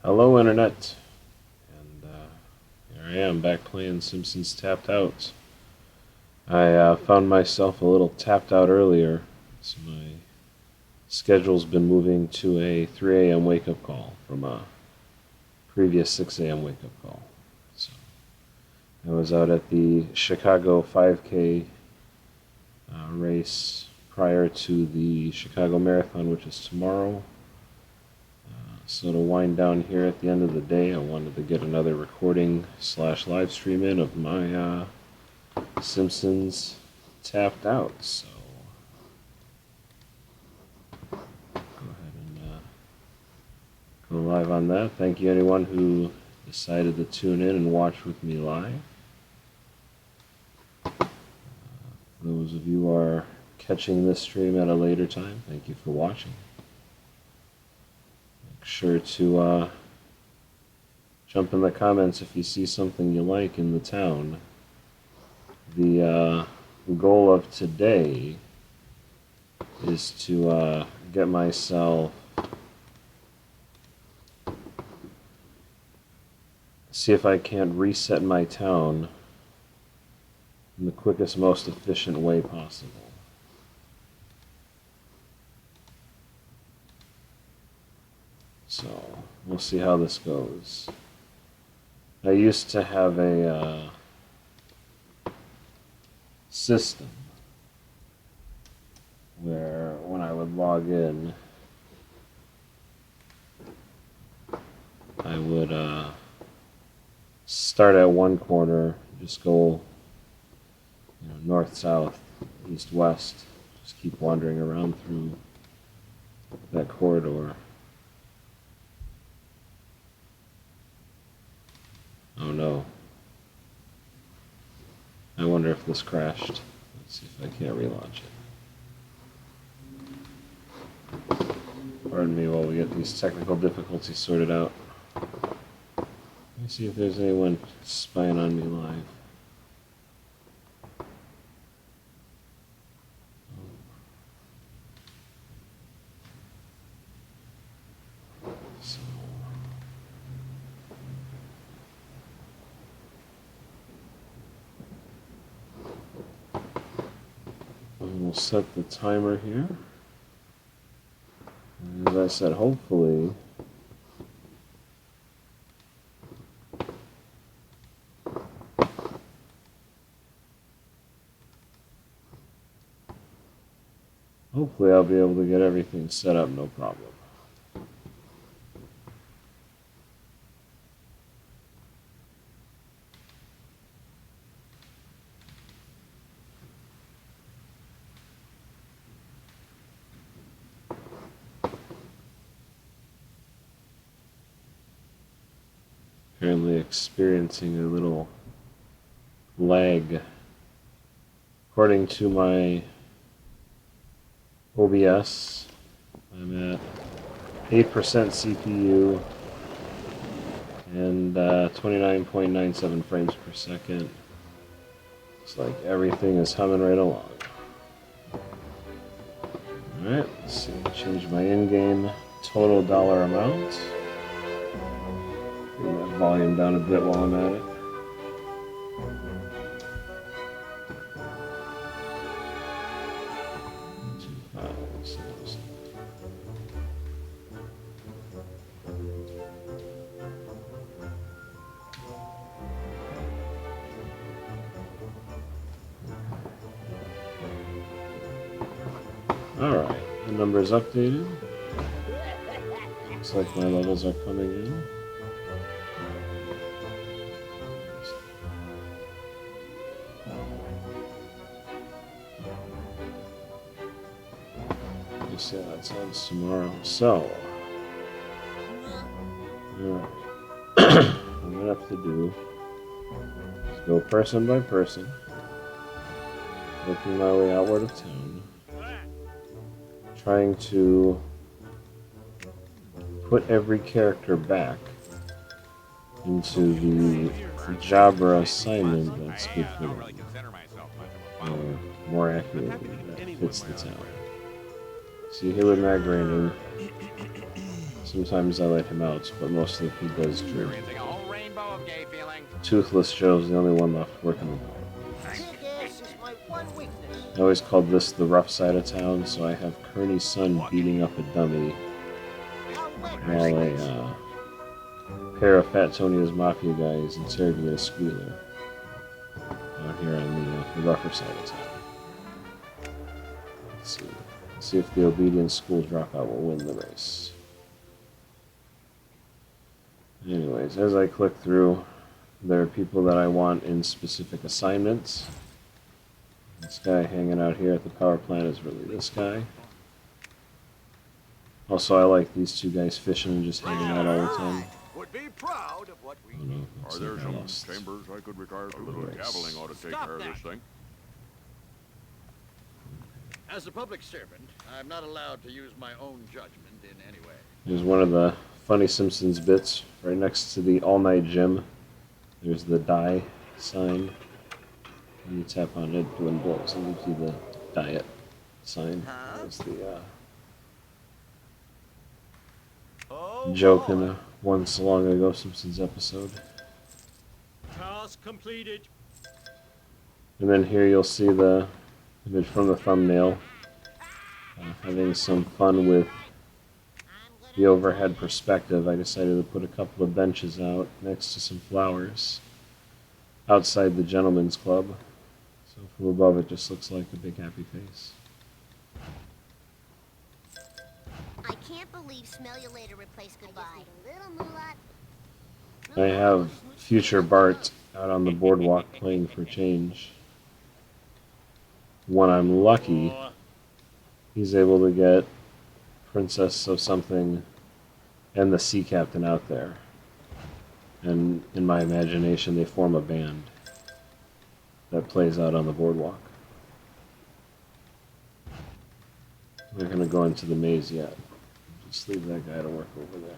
Hello, Internet, and here I am back playing Simpsons Tapped Out. I found myself a little tapped out earlier, so my schedule's been moving to a 3 a.m. wake-up call from a previous 6 a.m. wake-up call. So I was out at the Chicago 5K race prior to the Chicago Marathon, which is tomorrow. So to wind down here at the end of the day, I wanted to get another recording / live stream in of my Simpsons Tapped Out. So go ahead and go live on that. Thank you anyone who decided to tune in and watch with me live. Those of you who are catching this stream at a later time, thank you for watching. Make sure to jump in the comments if you see something you like in the town. The goal of today is to get myself, see if I can't reset my town in the quickest, most efficient way possible. So we'll see how this goes. I used to have a system where when I would log in, I would start at one corner, just go north, south, east, west, just keep wandering around through that corridor. Oh no. I wonder if this crashed. Let's see if I can't relaunch it. Pardon me while we get these technical difficulties sorted out. Let me see if there's anyone spying on me live. We'll set the timer here. And as I said, hopefully I'll be able to get everything set up, no problem. Apparently experiencing a little lag. According to my OBS, I'm at 8% CPU and 29.97 frames per second. Looks like everything is humming right along. Alright, let's see, change my in-game total dollar amount. Bring that volume down a bit while I'm at it. Alright, the number is updated. Looks like my levels are coming in. You see how that sounds tomorrow. So, alright. What I'm going to have to do is go person by person, working my way outward of town, trying to put every character back into the job or assignment that's good for them, or more accurately, that fits the town. See, here with Matt Graining, Sometimes I let him out, but mostly he does drink. Experiencing a whole rainbow of gay feeling. Toothless Joe's the only one left working the bar. This is my one weakness. I always called this the rough side of town, so I have Kearney's son beating up a dummy while a pair of Fat Tony's mafia guys interrogate a squealer out here on the rougher side of town. Let's see. Let's see if the obedient school dropout will win the race. Anyways, as I click through, there are people that I want in specific assignments. This guy hanging out here at the power plant is really this guy. Also, I like these two guys fishing and just hanging out all the time. Would be proud of what we Oh, no, Are looks there like I some lost. chambers I could retire to? A little Race. caviling ought to take Stop care of that. this thing. As a public servant, I'm not allowed to use my own judgment in any way. There's one of the funny Simpsons bits right next to the all-night gym. There's the die sign. And you tap on it, dwindles, and gives you the diet sign. There's the joke in a once long ago Simpsons episode. Task completed. And then here you'll see the image from the thumbnail. Having some fun with the overhead perspective, I decided to put a couple of benches out next to some flowers outside the gentleman's club. So from above it just looks like a big happy face. I can't believe smell you later replaced goodbye. I just need a little moolah. I have future Bart out on the boardwalk playing for change. When I'm lucky, he's able to get Princess of something and the sea captain out there. And in my imagination, they form a band that plays out on the boardwalk. We're not going to go into the maze yet. Just leave that guy to work over there.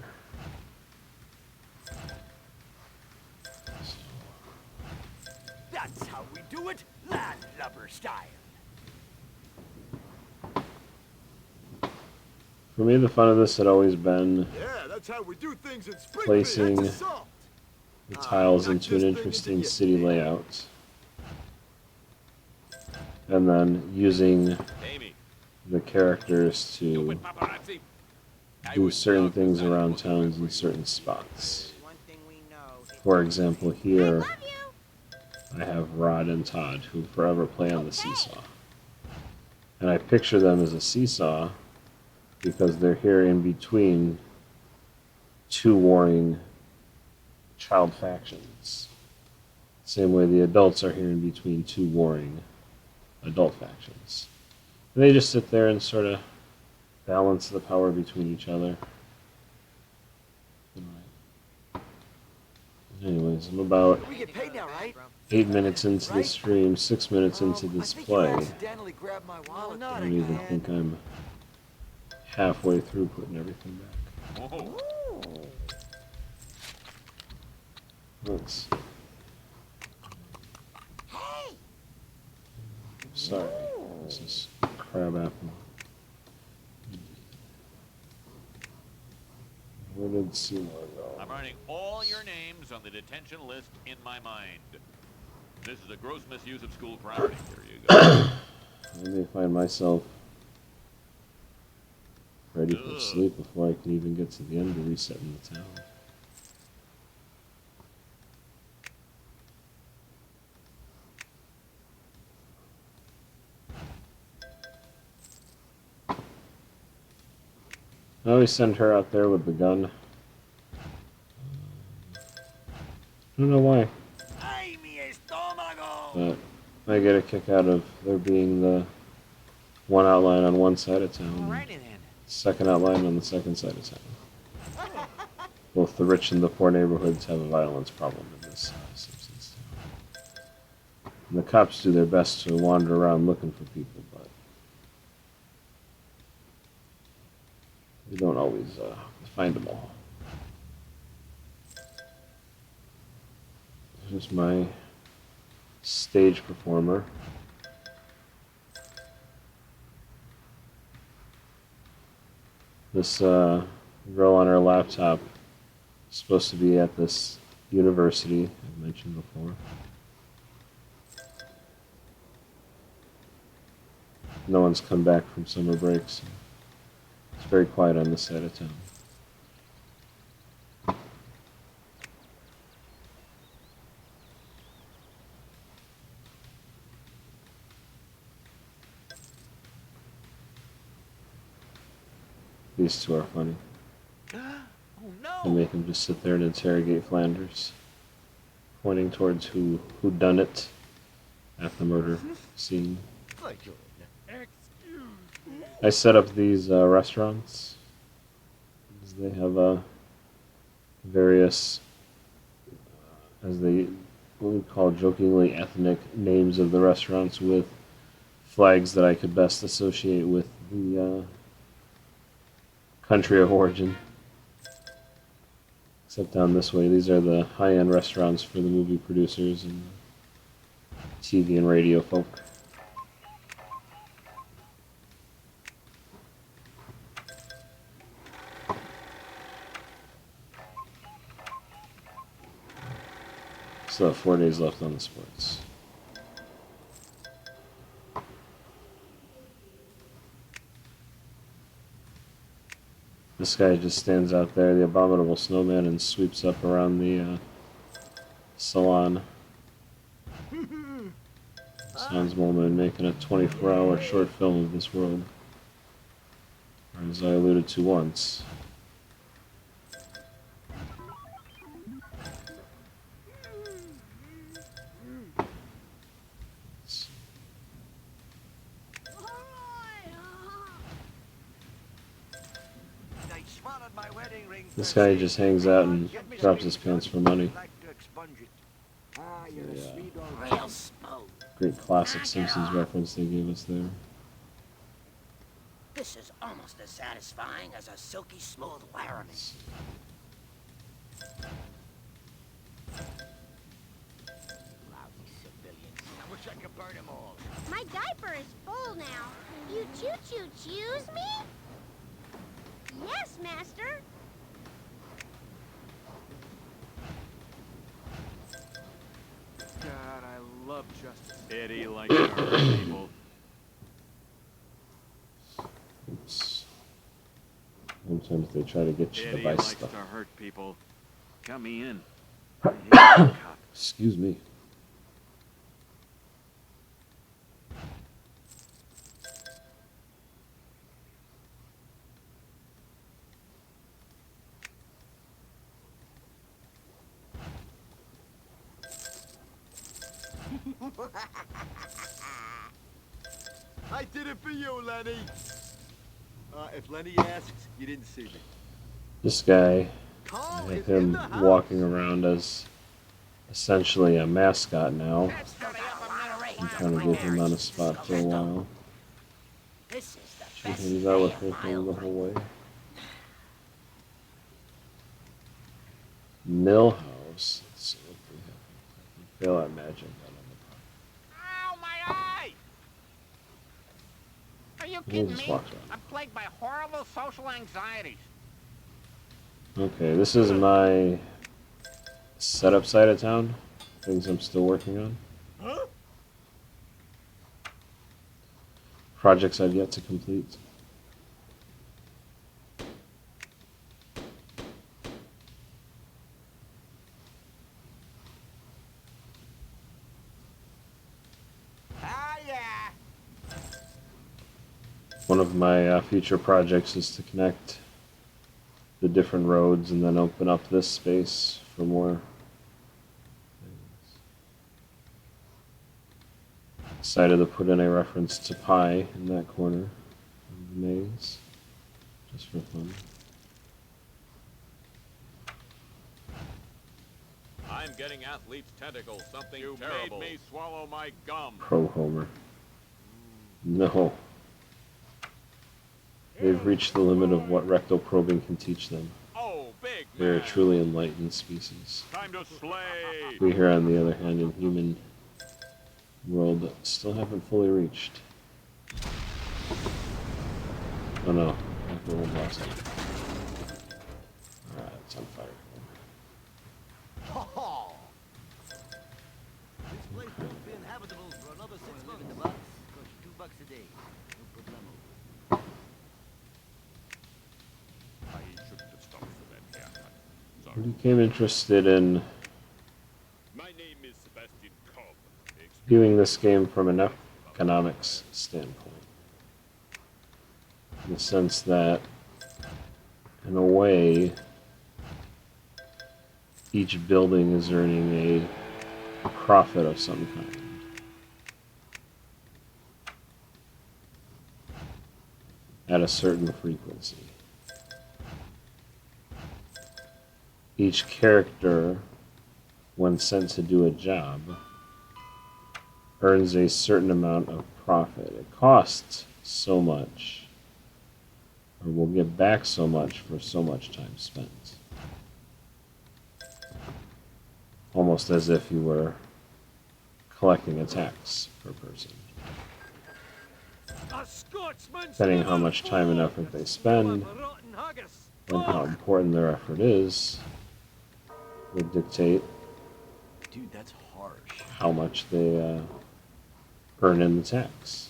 That's how we do it, landlubber style. For me, the fun of this had always been Yeah, that's how we do things in Springfield. Placing That's assault. the tiles knock into this an thing interesting into city you. layout. And then using Amy, the characters you to with paparazzi. I do would certain love things to sign a around book towns for in you. certain spots. One thing we know. For example, here Love you. I have Rod and Todd, who forever play on the seesaw. And I picture them as a seesaw because they're here in between two warring child factions. Same way the adults are here in between two warring adult factions. And they just sit there and sort of balance the power between each other. Anyways, I'm about We get paid now, right? 8 minutes into the stream, 6 minutes into this play. accidentally grabbed my wallet. I don't even think I'm halfway through putting everything back. Oh, Let's. Hey. Sorry, this is crab apple. Where did Seymour go? I'm writing all your names on the detention list in my mind. This is a gross misuse of school property. Here you go. I may find myself ready for sleep before I can even get to the end of resetting the town. I always send her out there with the gun. I don't know why, Ay, mi estómago! but I get a kick out of there being the one outline on one side of town, Alrighty then. second outline on the second side of town. Both the rich and the poor neighborhoods have a violence problem in this Simpsons town. And the cops do their best to wander around looking for people, but they don't always find them all. Here's my stage performer. This girl on her laptop. Supposed to be at this university I mentioned before. No one's come back from summer break, so it's very quiet on this side of town. These two are funny. Oh They no! make him just sit there and interrogate Flanders, pointing towards who done it at the murder scene. I set up these restaurants. They have various, as they what we call jokingly ethnic names of the restaurants with flags that I could best associate with the country of origin. Except down this way, these are the high-end restaurants for the movie producers and TV and radio folk. Still have 4 days left on the sports. This guy just stands out there, the abominable snowman, and sweeps up around the salon. Sounds Molman making a 24-hour short film of this world. Or as I alluded to once. They swallowed my wedding ring. This guy just hangs out and drops his pants for money. Like to expunge it. Ah, you're Yeah. a sweet old Real smooth. Great classic Simpsons reference they gave us there. This is almost as satisfying as a silky smooth Laramie. Lousy civilians. I wish I could burn them all. My diaper is full now. You choose me? Yes, master. God, I love justice. Eddie likes to hurt people. Oops. Sometimes they try to get you to Eddie buy likes stuff. to hurt people. Cut me in. I hate that cop. Excuse me. I did it for you, Lenny. If Lenny asks, you didn't see me. This guy, Carl I is have in him the house. walking around as essentially a mascot now. I'm trying to get him on a spot for a while. This is the She best hangs out with day her of my thing the life. whole way. Millhouse. Let's see what we have. Fail at magic. Ow, my eye! Are you He kidding just me? walks around. I'm plagued by horrible social anxieties. Okay, this is my setup side of town. Things I'm still working on. Projects I've yet to complete. Ah, yeah. One of my future projects is to connect the different roads and then open up this space for more things. Decided to put in a reference to pie in that corner of the maze, just for fun. I'm getting athlete's tentacles. Something you terrible. Made me swallow my gum. Pro Homer. No. They've reached the limit of what rectal probing can teach them. Oh, big They're a man. truly enlightened species. Time to slay. We here, on the other hand, in human world, still haven't fully reached. Oh no, I have the old boss. became interested in My name is Sebastian Cobb. viewing this game from an economics standpoint. In the sense that, in a way, each building is earning a profit of some kind. At a certain frequency. Each character, when sent to do a job, earns a certain amount of profit. It costs so much, or will get back so much for so much time spent. Almost as if you were collecting a tax per person. A Scotsman. Depending on how much time and effort they spend, and how important their effort is, would dictate Dude, that's harsh. how much they earn in the tax.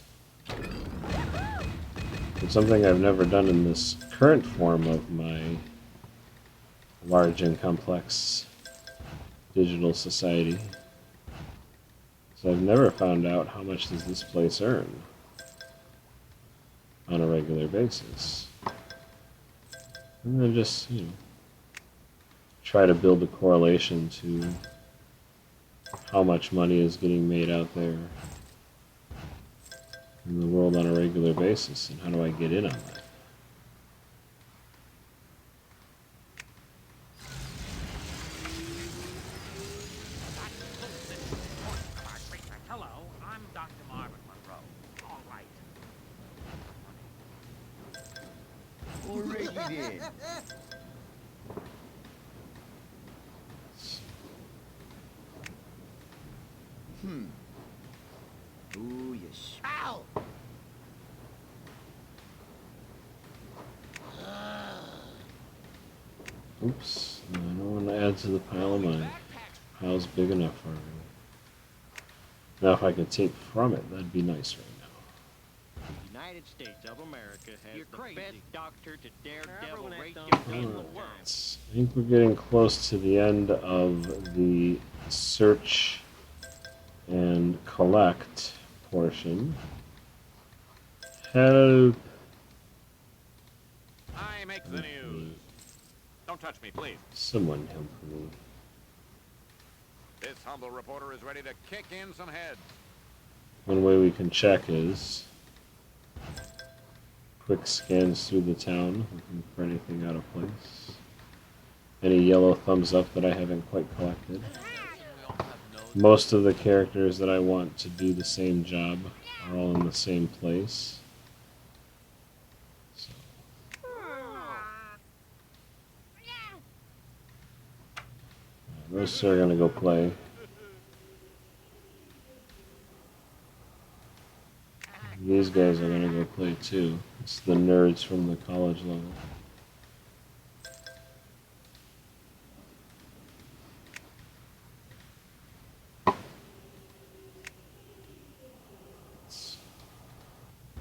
It's something I've never done in this current form of my large and complex digital society. So I've never found out how much does this place earn on a regular basis. And then just, try to build a correlation to how much money is getting made out there in the world on a regular basis, and how do I get in on that? Hello, I'm Dr. Marvin Monroe. All right. Alrighty then. Ooh, yes. Ow! Oops, I don't want to add to the pile of mine. Pile's big enough already. Now if I could take from it, that'd be nice right now. The United States of America has You're the crazy. best doctor to daredevil Everyone has race done your good in the work. world. I think we're getting close to the end of the search and collect portion. Help! I make the news. Don't touch me, please. Someone help me. This humble reporter is ready to kick in some heads. One way we can check is quick scans through the town, looking for anything out of place. Any yellow thumbs up that I haven't quite collected. Most of the characters that I want to do the same job are all in the same place. So. Those two are going to go play. These guys are going to go play too. It's the nerds from the college level.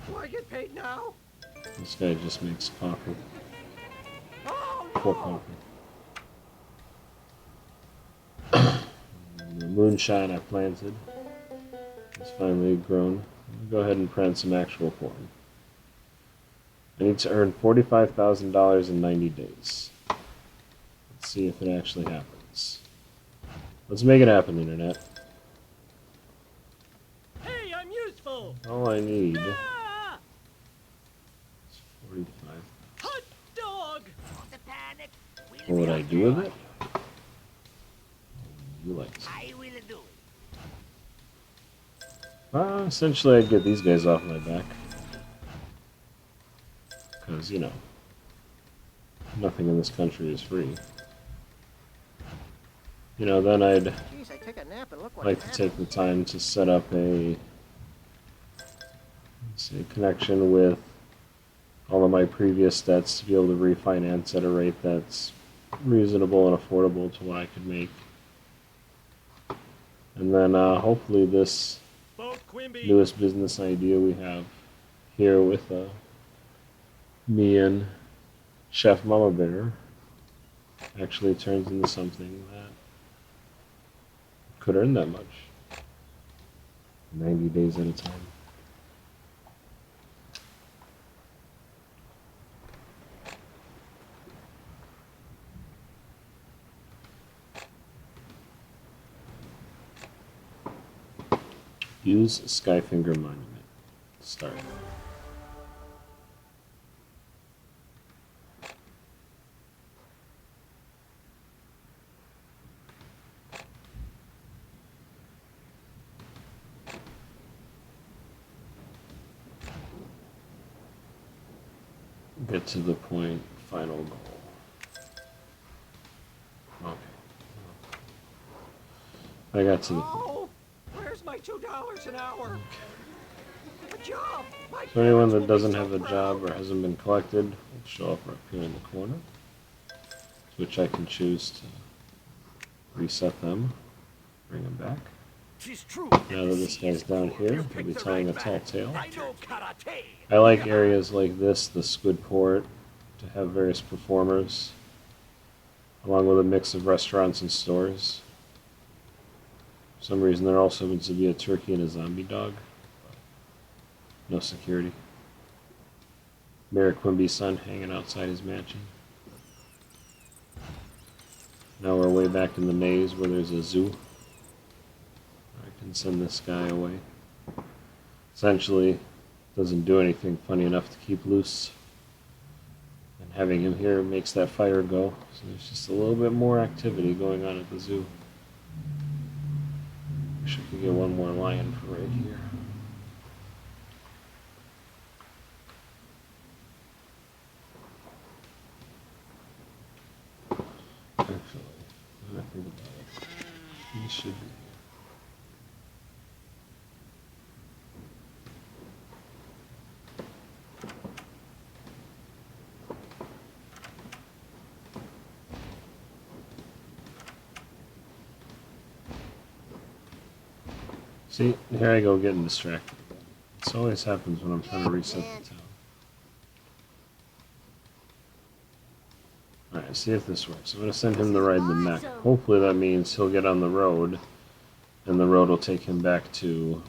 Do I get paid now? This guy just makes coffee. Oh, Pour coffee. And the moonshine I planted is finally grown. I'll go ahead and plant some actual corn. I need to earn $45,000 in 90 days. Let's see if it actually happens. Let's make it happen, Internet. Hey, I'm useful. All I need is Ah! 45. Hot dog. the panic. What would I do with it? You like it. I will do it. Essentially, I'd get these guys off my back. Because, nothing in this country is free. Then I'd Jeez, I took a nap and look what like to happened. take the time to set up a connection with all of my previous debts to be able to refinance at a rate that's reasonable and affordable to what I could make. And then hopefully this Boat Quimby. newest business idea we have here with me and Chef Mama Bear actually turns into something that could earn that much. 90 days at a time. Use Skyfinger Monument. Start. Get to the point, final goal. Okay. I got to the point. Oh, where's my $2 an hour? A job. My So anyone parents that will be doesn't so have a proud. job or hasn't been collected will show up right here in the corner, which I can choose to reset them, bring them back. Tis true. Now that this guy's down here, he'll be tying a tall tail. I know karate. I like areas like this, the Squid Port, to have various performers, along with a mix of restaurants and stores. For some reason there also happens to be a turkey and a zombie dog. No security. Mayor Quimby's son hanging outside his mansion. Now we're way back in the maze where there's a zoo. I can send this guy away. Essentially, doesn't do anything funny enough to keep loose. And having him here makes that fire go. So there's just a little bit more activity going on at the zoo. Wish I could get one more lion for right here. Actually, when I think about it, he should be here. See, here I go getting distracted. This always happens when I'm trying to reset the town. Alright, see if this works. I'm going to send him to ride the mech. Hopefully that means he'll get on the road, and the road will take him back to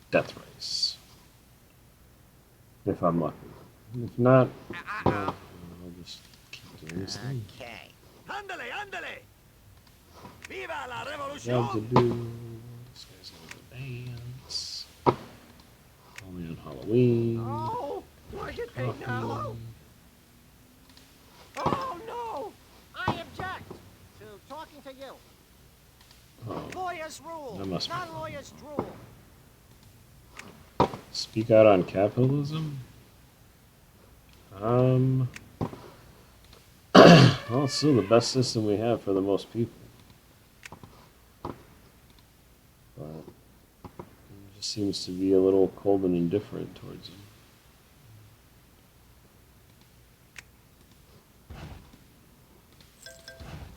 Death Race. If I'm lucky. If not, well, I'll just keep doing this thing. Okay. Ándale, ándale. Viva la Job to revolución. do. This guy's going to dance. Only on Halloween. Oh, do I get paid now? Coffee. Oh, no. I object to talking to you. Oh, Lawyers rule. That must be- Non-lawyers drool. speak out on capitalism? Well, it's still the best system we have for the most people. But it just seems to be a little cold and indifferent towards them.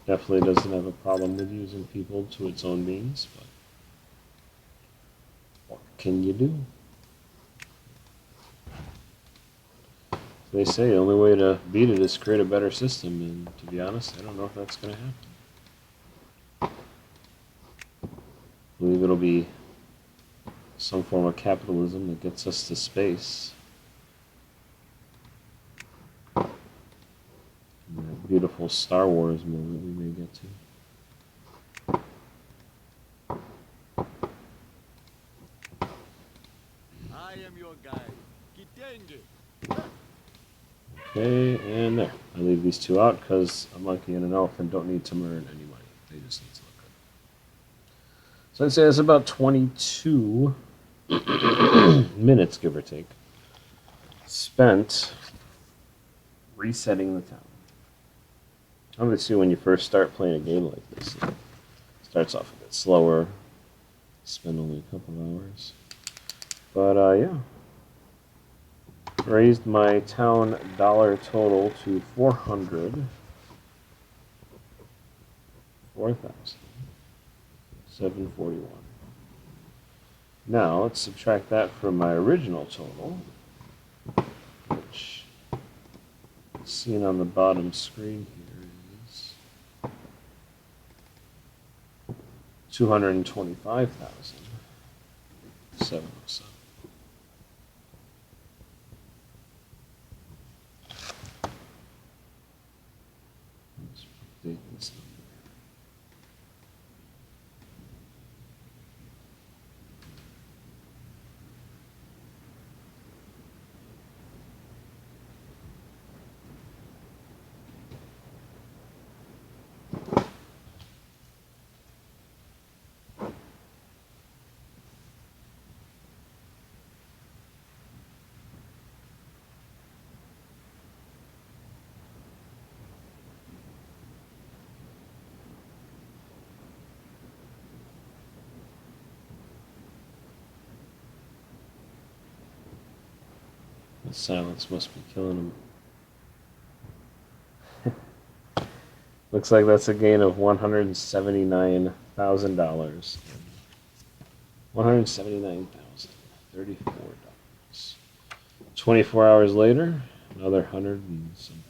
Definitely doesn't have a problem with using people to its own means, but what can you do? They say the only way to beat it is create a better system, and to be honest, I don't know if that's going to happen. I believe it'll be some form of capitalism that gets us to space. And that beautiful Star Wars moment we may get to. I am your guide. Kitenge. Okay, and there. I leave these two out because a monkey and an elephant don't need to earn any money. They just need to look good. So I'd say it's about 22 minutes, give or take, spent resetting the town. Obviously, when you first start playing a game like this, it starts off a bit slower. Spend only a couple of hours. But, yeah. Raised my town dollar total to 4,741. Now let's subtract that from my original total, which seen on the bottom screen here is 225,707. Let's update this number. The silence must be killing him. Looks like that's a gain of $179,000. $179,034. 24 hours later, another 100 and something.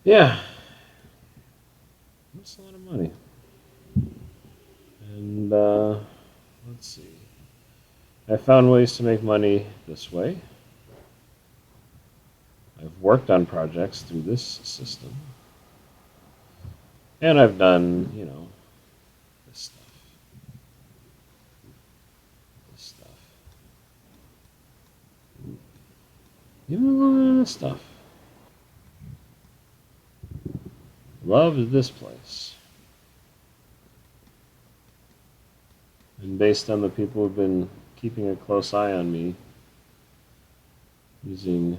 Yeah. That's a lot of money. And, let's see. I found ways to make money this way. I've worked on projects through this system. And I've done, this stuff. This stuff. Even a little bit of this stuff. Love this place. And based on the people who've been keeping a close eye on me, using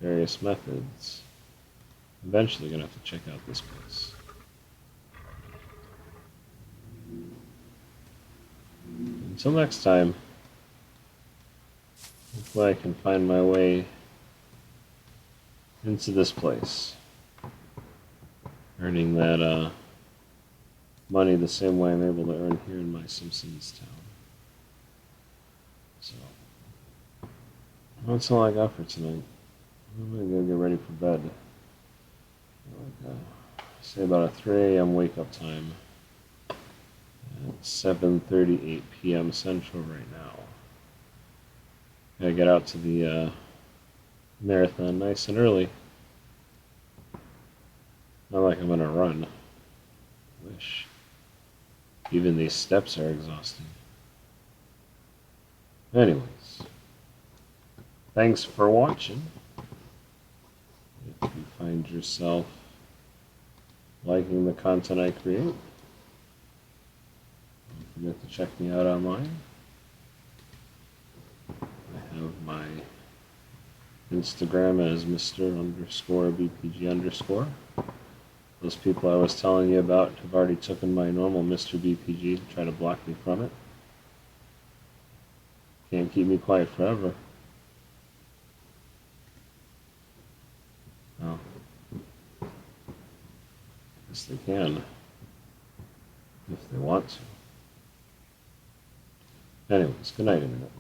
various methods, I'm eventually going to have to check out this place. Until next time, hopefully I can find my way into this place, earning that money the same way I'm able to earn here in my Simpsons town. So, that's all I got for tonight. I'm gonna go get ready for bed. Say about a 3 a.m. wake up time at 7:38 p.m. Central right now. Gotta get out to the marathon nice and early. Not like I'm gonna run. Wish. Even these steps are exhausting. Anyways, thanks for watching. If you find yourself liking the content I create, don't forget to check me out online. I have my Instagram as Mr_BPG_. Those people I was telling you about have already taken my normal Mr. BPG to try to block me from it. Can't keep me quiet forever. Oh. Yes, they can. If they want to. Anyways, good night, Internet.